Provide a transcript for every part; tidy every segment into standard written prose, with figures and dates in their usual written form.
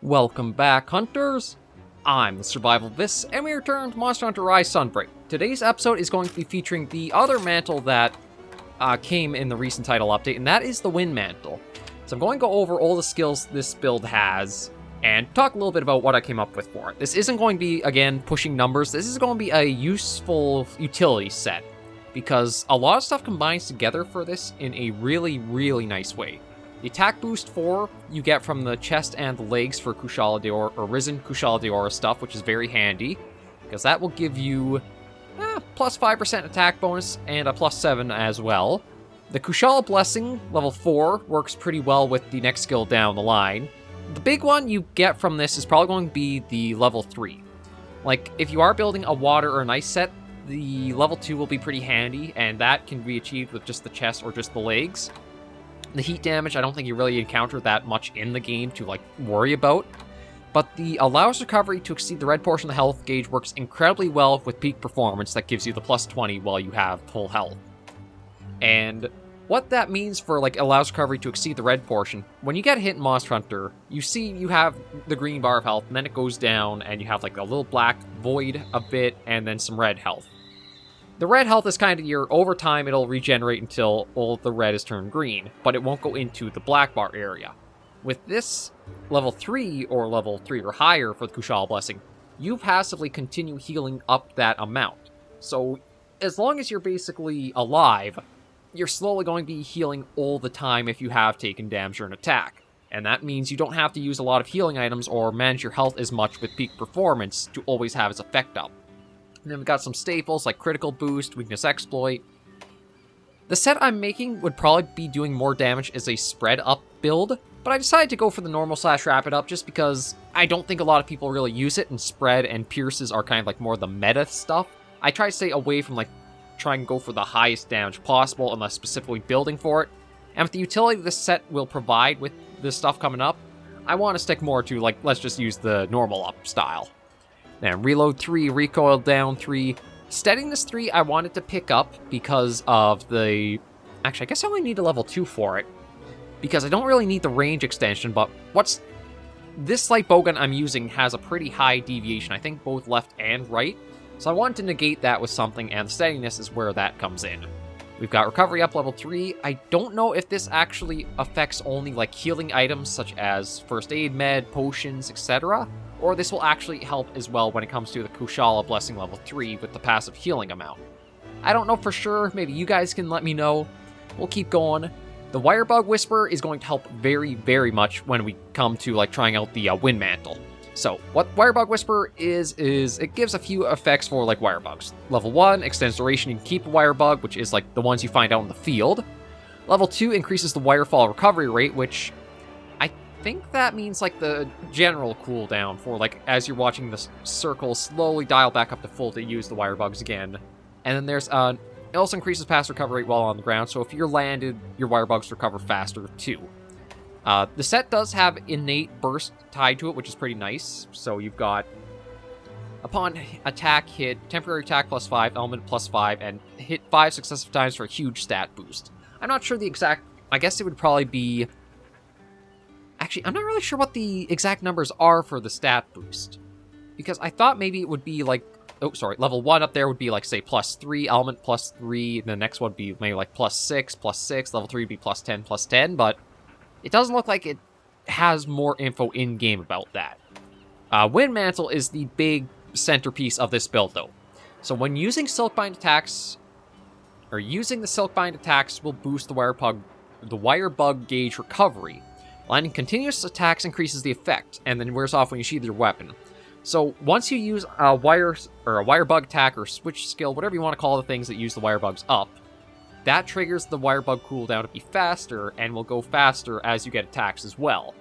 Welcome back, hunters! I'm the SurvivalVis, and we return to Monster Hunter Rise Sunbreak. Today's episode is going to be featuring the other mantle that came in the recent title update, and that is the Wind Mantle. So I'm going to go over all the skills this build has, and talk a little bit about what I came up with for it. This isn't going to be, again, pushing numbers. This is going to be a useful utility set, because a lot of stuff combines together for this in a really, really nice way. The attack boost 4 you get from the chest and the legs for Kushala Daora, or Risen Kushala Daora stuff, which is very handy, because that will give you plus 5% attack bonus and a plus 7 as well. The Kushala Blessing, level 4, works pretty well with the next skill down the line. The big one you get from this is probably going to be the level 3. Like, if you are building a water or an ice set, the level 2 will be pretty handy, and that can be achieved with just the chest or just the legs. The heat damage, I don't think you really encounter that much in the game to, worry about. But the allows recovery to exceed the red portion of the health gauge works incredibly well with peak performance that gives you the plus 20 while you have full health. And what that means for, allows recovery to exceed the red portion, when you get hit in Monster Hunter, you see you have the green bar of health, and then it goes down, and you have, a little black void a bit, and then some red health. The red health is kind of over time, it'll regenerate until all the red is turned green, but it won't go into the black bar area. With this level 3 or level 3 or higher for the Kushala Blessing, you passively continue healing up that amount. So as long as you're basically alive, you're slowly going to be healing all the time if you have taken damage or an attack. And that means you don't have to use a lot of healing items or manage your health as much with peak performance to always have its effect up. And then we've got some staples like Critical Boost, Weakness Exploit. The set I'm making would probably be doing more damage as a spread up build, but I decided to go for the normal / rapid up just because I don't think a lot of people really use it, and spread and pierces are kind of more the meta stuff. I try to stay away from trying to go for the highest damage possible unless specifically building for it. And with the utility this set will provide with this stuff coming up, I want to stick more to let's just use the normal up style. Then reload 3, recoil down 3. Steadiness 3 I wanted to pick up because of the... Actually, I guess I only need a level 2 for it, because I don't really need the range extension, but this light bowgun I'm using has a pretty high deviation, I think both left and right, so I wanted to negate that with something, and the steadiness is where that comes in. We've got recovery up level 3. I don't know if this actually affects only healing items such as first aid med, potions, etc., or this will actually help as well when it comes to the Kushala Blessing level 3 with the passive healing amount. I don't know for sure, maybe you guys can let me know. We'll keep going. The Wirebug Whisper is going to help very, very much when we come to trying out the Wind Mantle. So, what Wirebug Whisper is it gives a few effects for wirebugs. Level 1, extends duration you can keep a wirebug, which is the ones you find out in the field. Level 2 increases the wirefall recovery rate, which I think that means the general cooldown for as you're watching the circle slowly dial back up to full to use the wirebugs again. And then there's it also increases pass recovery rate while on the ground, so if you're landed, your wirebugs recover faster too. The set does have innate burst tied to it, which is pretty nice. So you've got upon attack hit, temporary attack plus 5, element plus 5, and hit 5 successive times for a huge stat boost. I'm not sure the exact, I guess it would probably be, actually, I'm not really sure what the exact numbers are for the stat boost, because I thought maybe it would be level 1 up there would be say plus 3, element plus 3, the next one would be maybe plus 6, level 3 would be plus 10, but it doesn't look like it has more info in-game about that. Wind Mantle is the big centerpiece of this build, though. So when using Silkbind attacks, or using the Silkbind attacks will boost the wirebug gauge recovery. Landing continuous attacks increases the effect, and then wears off when you sheath your weapon. So once you use a wirebug attack or switch skill, whatever you want to call the things that use the wirebugs up, that triggers the wirebug cooldown to be faster, and will go faster as you get attacks as well.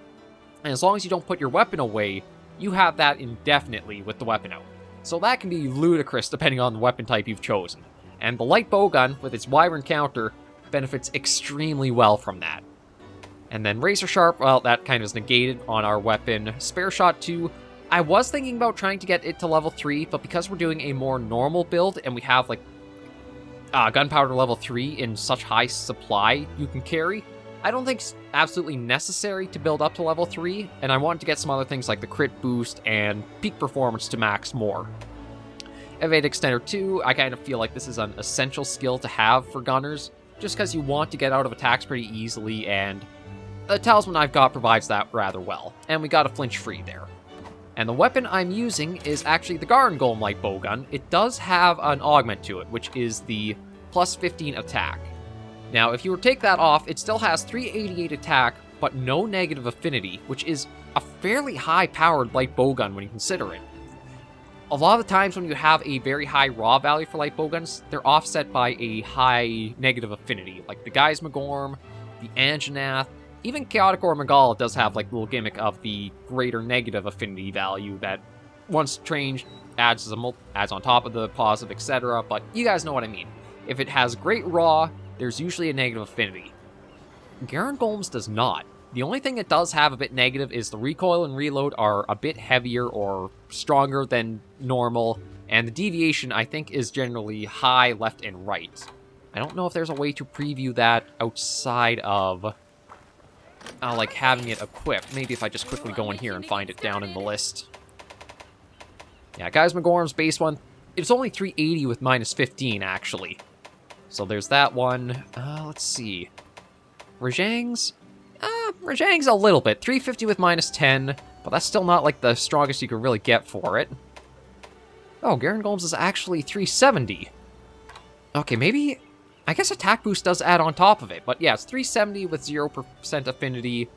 And as long as you don't put your weapon away, you have that indefinitely with the weapon out. So that can be ludicrous depending on the weapon type you've chosen. And the light bowgun, with its wyvern counter, benefits extremely well from that. And then Razor Sharp, well, that kind of is negated on our weapon. Spare Shot 2, I was thinking about trying to get it to level 3, but because we're doing a more normal build, and we have gunpowder level 3 in such high supply you can carry, I don't think it's absolutely necessary to build up to level 3, and I want to get some other things like the crit boost and peak performance to max more. Evade Extender 2, I kind of feel like this is an essential skill to have for gunners, just because you want to get out of attacks pretty easily, and the talisman I've got provides that rather well. And we got a flinch free there. And the weapon I'm using is actually the Garden Golem light bowgun. It does have an augment to it, which is the plus 15 attack. Now, if you were to take that off, it still has 388 attack, but no negative affinity, which is a fairly high-powered light bowgun when you consider it. A lot of the times when you have a very high raw value for light bowguns, they're offset by a high negative affinity, like the Geismagorm, the Anjanath, even Chaotic or Magala does have like the little gimmick of the greater negative affinity value that once changed adds on top of the positive, etc. But you guys know what I mean. If it has great raw, there's usually a negative affinity. Garden Golems does not. The only thing it does have a bit negative is the recoil and reload are a bit heavier or stronger than normal, and the deviation, I think, is generally high left and right. I don't know if there's a way to preview that outside of, like, having it equipped. Maybe if I just quickly go in here and find it down in the list. Yeah, Geismagorm's base one, it's only 380 with minus 15, actually. So there's that one. Let's see. Rajang's? Rajang's a little bit. 350 with minus 10, but that's still not like the strongest you could really get for it. Oh, Garden Golems is actually 370. Okay, maybe... I guess attack boost does add on top of it, but yeah, it's 370 with 0% affinity.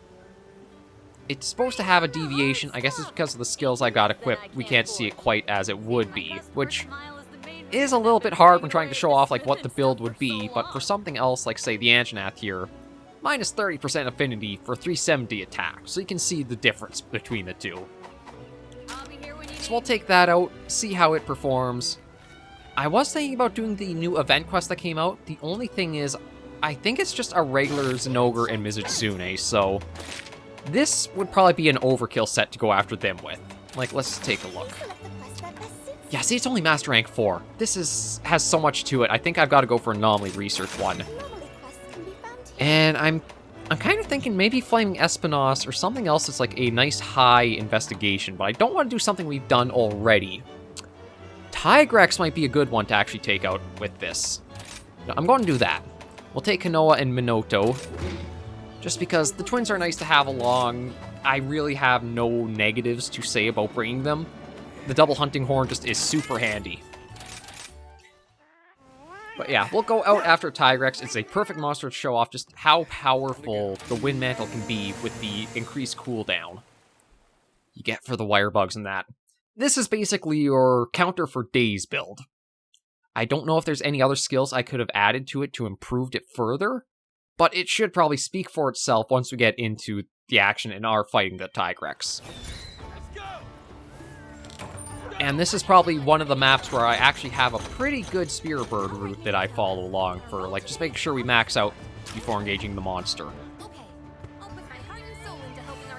It's supposed to have a deviation. I guess it's because of the skills I got equipped. We can't see it quite as it would be, which is a little bit hard when trying to show off like what the build would be, but for something else, like say the Anjanath here, minus 30% affinity for 370 attack, so you can see the difference between the two. So we'll take that out, see how it performs. I was thinking about doing the new event quest that came out. The only thing is, I think it's just a regular Zinogre and Mizutsune, so this would probably be an overkill set to go after them with. Like, let's take a look. Yeah, see, it's only Master Rank 4. This has so much to it. I think I've got to go for Anomaly Research 1. And I'm kind of thinking maybe Flaming Espinos or something else that's like a nice high investigation, but I don't want to do something we've done already. Tigrex might be a good one to actually take out with this. No, I'm going to do that. We'll take Kanoa and Minoto, just because the twins are nice to have along. I really have no negatives to say about bringing them. The double hunting horn just is super handy. But yeah, we'll go out after Tigrex. It's a perfect monster to show off just how powerful the Wind Mantle can be with the increased cooldown you get for the wirebugs and that. This is basically your counter for Daze build. I don't know if there's any other skills I could have added to it to improve it further, but it should probably speak for itself once we get into the action and are fighting the Tigrex. And this is probably one of the maps where I actually have a pretty good Spearbird route that I follow along for, like, just making sure we max out before engaging the monster.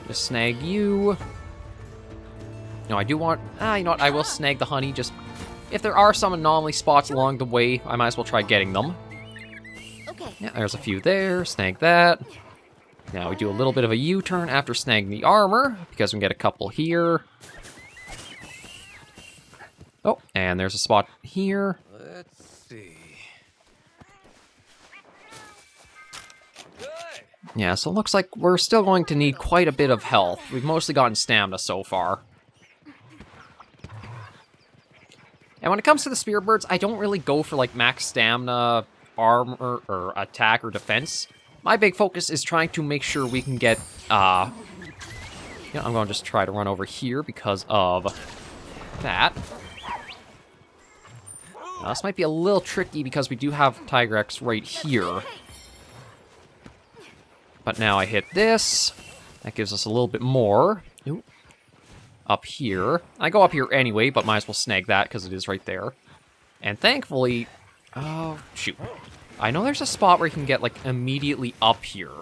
Just snag you. No, I do want... you know what, I will snag the honey, just... If there are some anomaly spots along the way, I might as well try getting them. Yeah, there's a few there, snag that. Now we do a little bit of a U-turn after snagging the armor, because we can get a couple here. Oh, and there's a spot here. Let's see. Good. Yeah, so it looks like we're still going to need quite a bit of health. We've mostly gotten stamina so far. And when it comes to the Spearbirds, I don't really go for like max stamina, armor, or attack, or defense. My big focus is trying to make sure we can get, I'm going to just try to run over here because of that. Now, this might be a little tricky because we do have Tigrex right here. But now I hit this. That gives us a little bit more. Ooh. Up here. I go up here anyway, but might as well snag that because it is right there. And thankfully... Oh, shoot. I know there's a spot where you can get, like, immediately up here.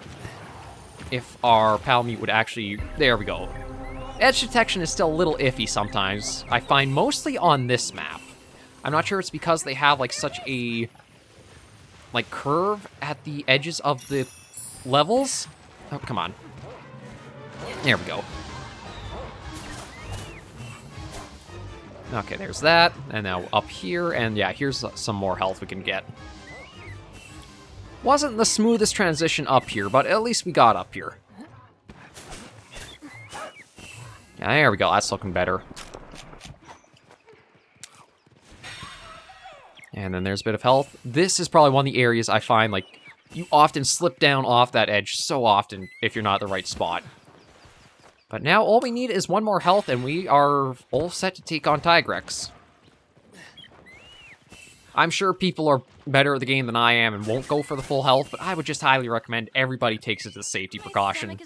If our Palamute would actually... There we go. Edge detection is still a little iffy sometimes. I find mostly on this map. I'm not sure it's because they have, like, such a... like, curve at the edges of the levels. Oh, come on. There we go. Okay, there's that. And now up here, and yeah, here's some more health we can get. Wasn't the smoothest transition up here, but at least we got up here. Yeah, there we go. That's looking better. And then there's a bit of health. This is probably one of the areas I find, like, you often slip down off that edge so often if you're not at the right spot. But now all we need is one more health, and we are all set to take on Tigrex. I'm sure people are better at the game than I am and won't go for the full health, but I would just highly recommend everybody takes it as a safety precaution.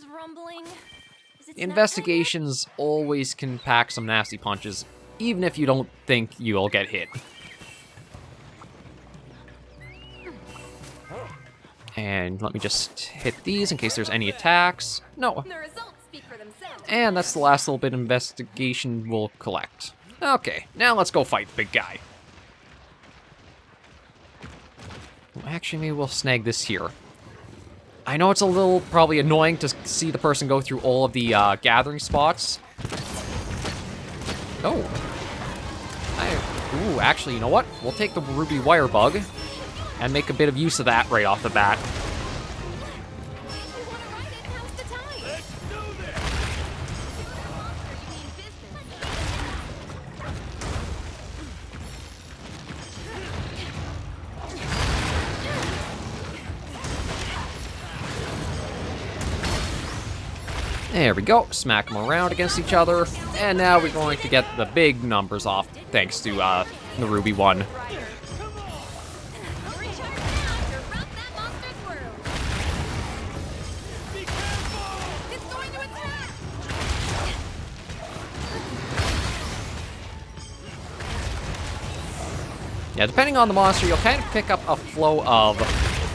Investigations always can pack some nasty punches, even if you don't think you'll get hit. And let me just hit these in case there's any attacks. No. And that's the last little bit of investigation we'll collect. Okay, now let's go fight the big guy. Actually, maybe we'll snag this here. I know it's a little probably annoying to see the person go through all of the gathering spots. Oh. Ooh, actually, you know what? We'll take the ruby wirebug and make a bit of use of that right off the bat. There we go, smack them around against each other, and now we're going to get the big numbers off, thanks to the Ruby one. Yeah, depending on the monster, you'll kind of pick up a flow of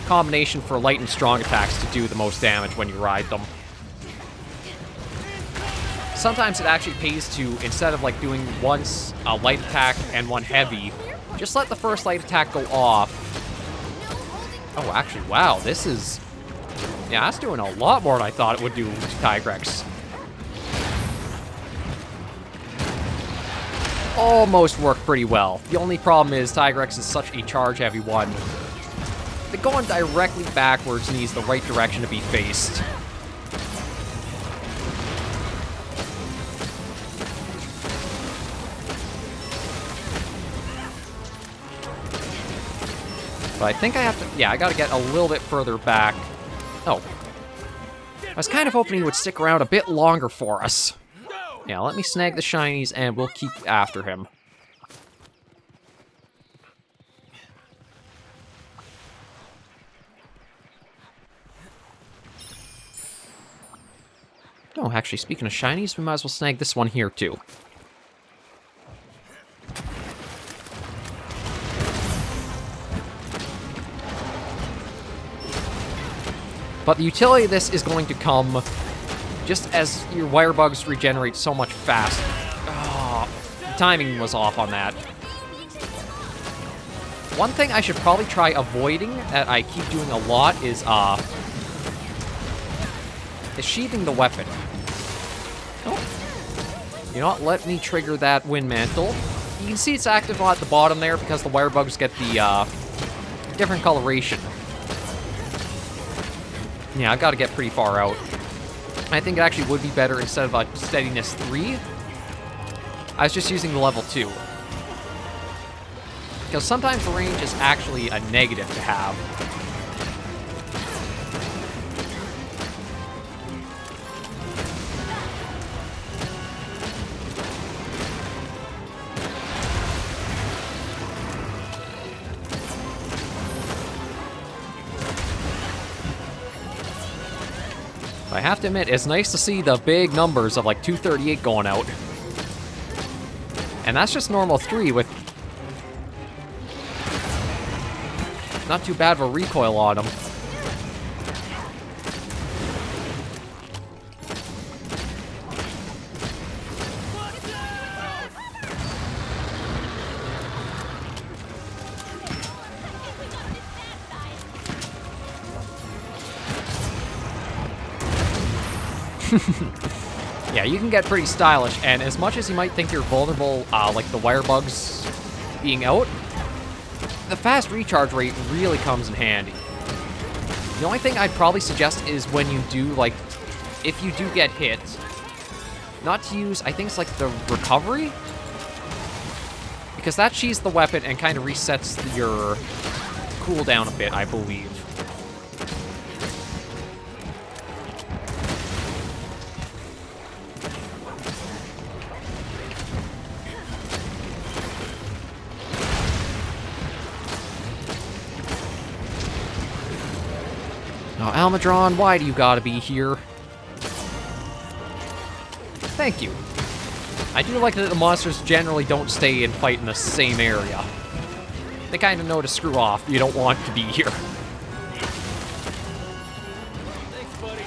combination for light and strong attacks to do the most damage when you ride them. Sometimes it actually pays to, instead of like doing once a light attack and one heavy, just let the first light attack go off. Oh, actually, wow, this is... Yeah, that's doing a lot more than I thought it would do to Tigrex. Almost worked pretty well. The only problem is Tigrex is such a charge-heavy one that going directly backwards needs the right direction to be faced. But I think I have to... Yeah, I gotta get a little bit further back. Oh. I was kind of hoping he would stick around a bit longer for us. Yeah, let me snag the shinies and we'll keep after him. Oh, actually, speaking of shinies, we might as well snag this one here, too. But the utility of this is going to come just as your wirebugs regenerate so much faster. Oh, the timing was off on that. One thing I should probably try avoiding that I keep doing a lot is sheathing the weapon. Oh. You know what? Let me trigger that Wind Mantle. You can see it's active at the bottom there because the wirebugs get the different coloration. Yeah, I've got to get pretty far out. I think it actually would be better instead of a steadiness 3. I was just using the level 2. Because sometimes the range is actually a negative to have. I have to admit, it's nice to see the big numbers of like 238 going out. And that's just normal 3 with not too bad of a recoil on them. Yeah, you can get pretty stylish, and as much as you might think you're vulnerable, like the wirebugs being out, the fast recharge rate really comes in handy. The only thing I'd probably suggest is when you do, like, if you do get hit, not to use, I think it's like the recovery? Because that sheathes the weapon and kind of resets your cooldown a bit, I believe. Now, Almadron, why do you gotta be here? Thank you. I do like that the monsters generally don't stay and fight in the same area. They kind of know to screw off. You don't want to be here. Thanks, buddy.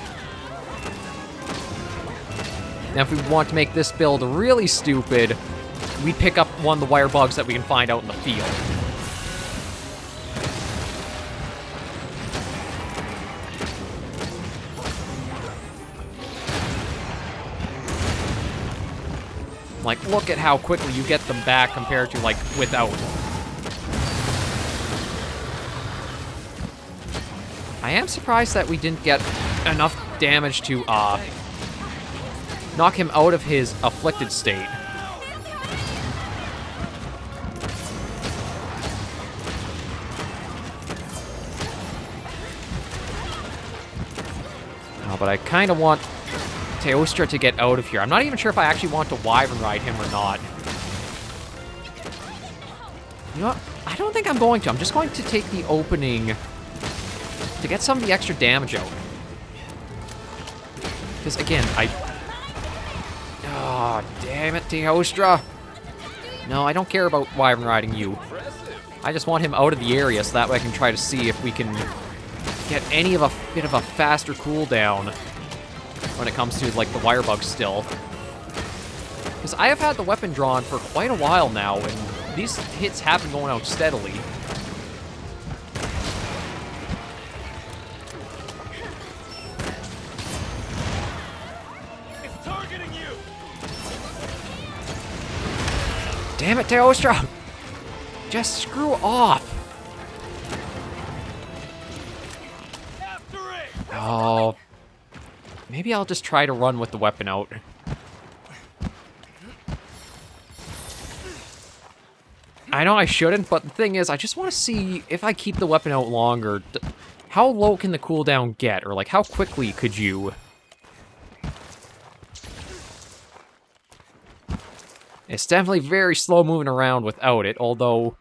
Now, if we want to make this build really stupid, we pick up one of the wirebugs that we can find out in the field. Like, look at how quickly you get them back compared to, like, without. I am surprised that we didn't get enough damage to, knock him out of his afflicted state. Oh, but I kind of want Teostra to get out of here. I'm not even sure if I actually want to wyvern ride him or not. You know what? I don't think I'm going to. I'm just going to take the opening to get some of the extra damage out. Because again, oh, damn it, Teostra. No, I don't care about wyvern riding you. I just want him out of the area so that way I can try to see if we can get any of a bit of a faster cooldown when it comes to, like, the wirebugs still. Because I have had the weapon drawn for quite a while now, and these hits have been going out steadily. It's targeting you. Damn it, Teostra! Just screw off! After it. Oh... Maybe I'll just try to run with the weapon out. I know I shouldn't, but the thing is, I just want to see if I keep the weapon out longer, how low can the cooldown get? Or, like, how quickly could you... It's definitely very slow moving around without it, although...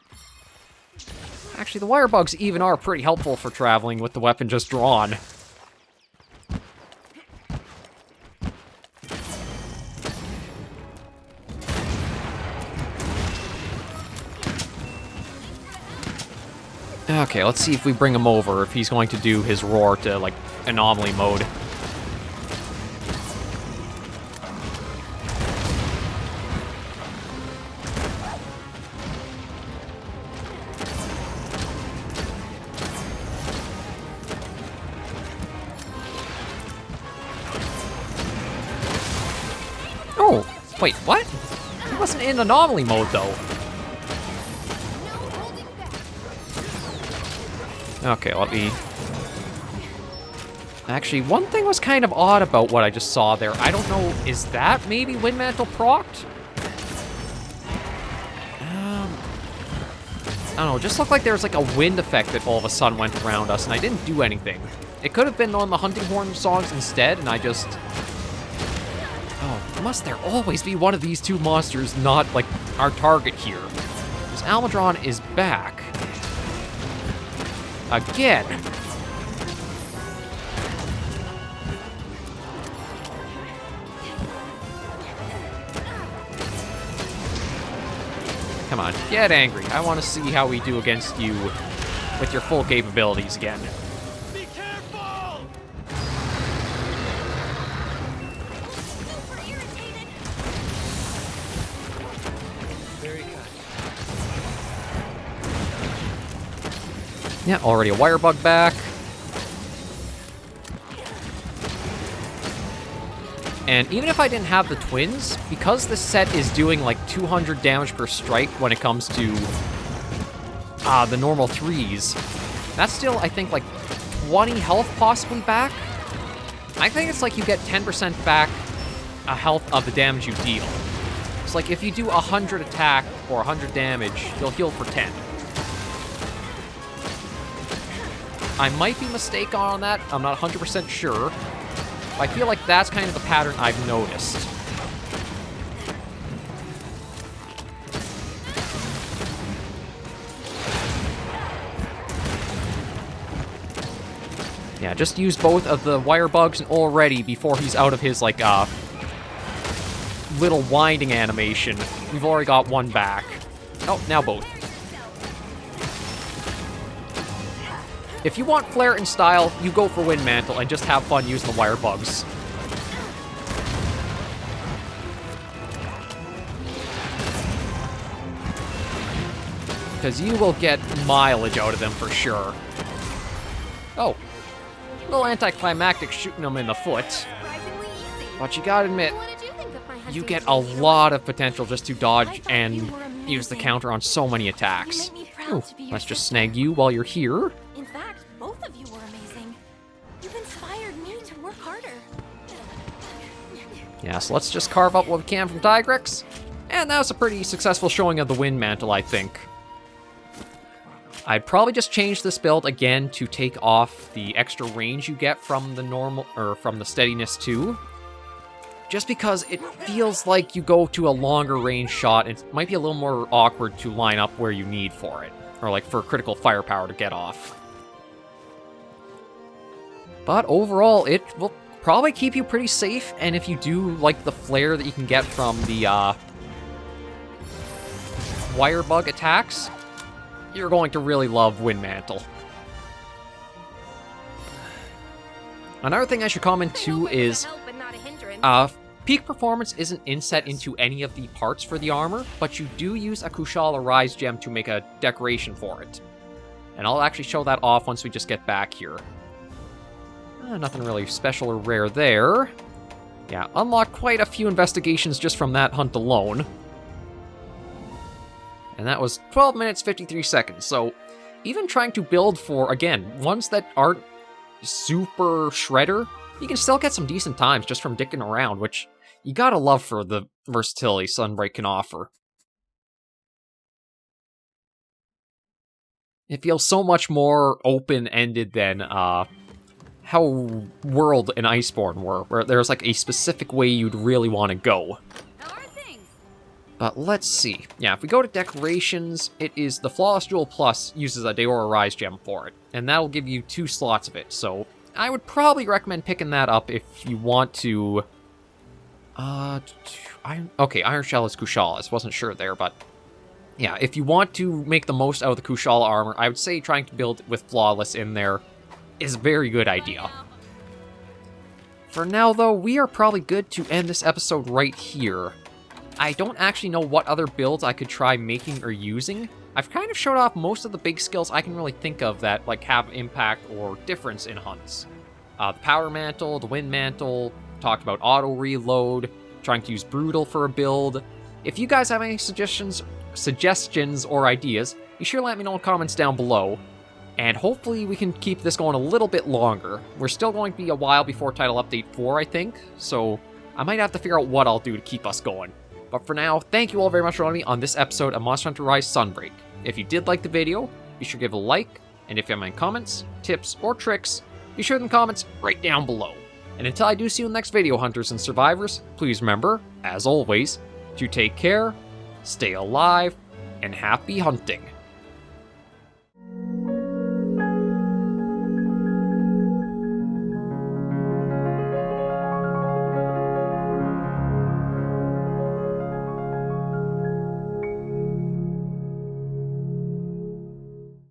Actually, the wirebugs even are pretty helpful for traveling with the weapon just drawn. Okay, let's see if we bring him over, if he's going to do his roar to, like, anomaly mode. Oh, wait, what? He wasn't in anomaly mode, though. Okay, let me... Actually, one thing was kind of odd about what I just saw there. I don't know, is that maybe Wind Mantle procced? I don't know, it just looked like there was like a wind effect that all of a sudden went around us, and I didn't do anything. It could have been on the hunting horn songs instead, and I just... Oh, must there always be one of these two monsters not, like, our target here? Because Almadron is back. Again! Come on, get angry. I want to see how we do against you with your full capabilities again. Be careful. Very kind. Yeah, already a wirebug back. And even if I didn't have the twins, because this set is doing like 200 damage per strike when it comes to the normal 3s, that's still, I think, like 20 health possibly back. I think it's like you get 10% back a health of the damage you deal. It's like if you do 100 attack or 100 damage, you'll heal for 10. I might be mistaken on that. I'm not 100% sure. But I feel like that's kind of the pattern I've noticed. Yeah, just use both of the wirebugs already before he's out of his, like, little winding animation. We've already got one back. Oh, now both. If you want flair and style, you go for Wind Mantle and just have fun using the wirebugs. Because you will get mileage out of them for sure. Oh. A little anticlimactic shooting them in the foot. But you gotta admit, you get a lot of potential just to dodge and use the counter on so many attacks. Ooh, let's just snag you while you're here. In fact, both of you were amazing. You've inspired me to work harder. Yeah, so let's just carve up what we can from Tigrex. And that was a pretty successful showing of the Wind Mantle, I think. I'd probably just change this build again to take off the extra range you get from the normal, or from the steadiness 2. Just because it feels like you go to a longer range shot, and it might be a little more awkward to line up where you need for it. Or like for critical firepower to get off. But overall, it will probably keep you pretty safe, and if you do like the flair that you can get from the wirebug attacks, you're going to really love Wind Mantle. Another thing I should comment too is, peak performance isn't inset into any of the parts for the armor, but you do use a Kushala Rise gem to make a decoration for it. And I'll actually show that off once we just get back here. Nothing really special or rare there. Yeah, unlocked quite a few investigations just from that hunt alone. And that was 12 minutes, 53 seconds, so even trying to build for, again, ones that aren't super shredder, you can still get some decent times just from dicking around, which you gotta love for the versatility Sunbreak can offer. It feels so much more open-ended than how World and Iceborne were, where there's like a specific way you'd really want to go. But let's see. Yeah, if we go to decorations, it is the Flawless Jewel Plus uses a Deora Rise gem for it, and that'll give you 2 slots of it, so I would probably recommend picking that up if you want to... okay, Iron Shell is Kushala's, wasn't sure there, but... yeah, if you want to make the most out of the Kushala armor, I would say trying to build with Flawless in there is a very good idea. For now, though, we are probably good to end this episode right here. I don't actually know what other builds I could try making or using. I've kind of showed off most of the big skills I can really think of that like have impact or difference in hunts. The Power Mantle, the Wind Mantle, talked about auto reload, trying to use Brutal for a build. If you guys have any suggestions or ideas, be sure to let me know in the comments down below. And hopefully we can keep this going a little bit longer. We're still going to be a while before Title Update 4, I think, so I might have to figure out what I'll do to keep us going. But for now, thank you all very much for joining me on this episode of Monster Hunter Rise Sunbreak. If you did like the video, be sure to give it a like, and if you have any comments, tips, or tricks, be sure in the comments right down below. And until I do see you in the next video, Hunters and Survivors, please remember, as always, to take care, stay alive, and happy hunting.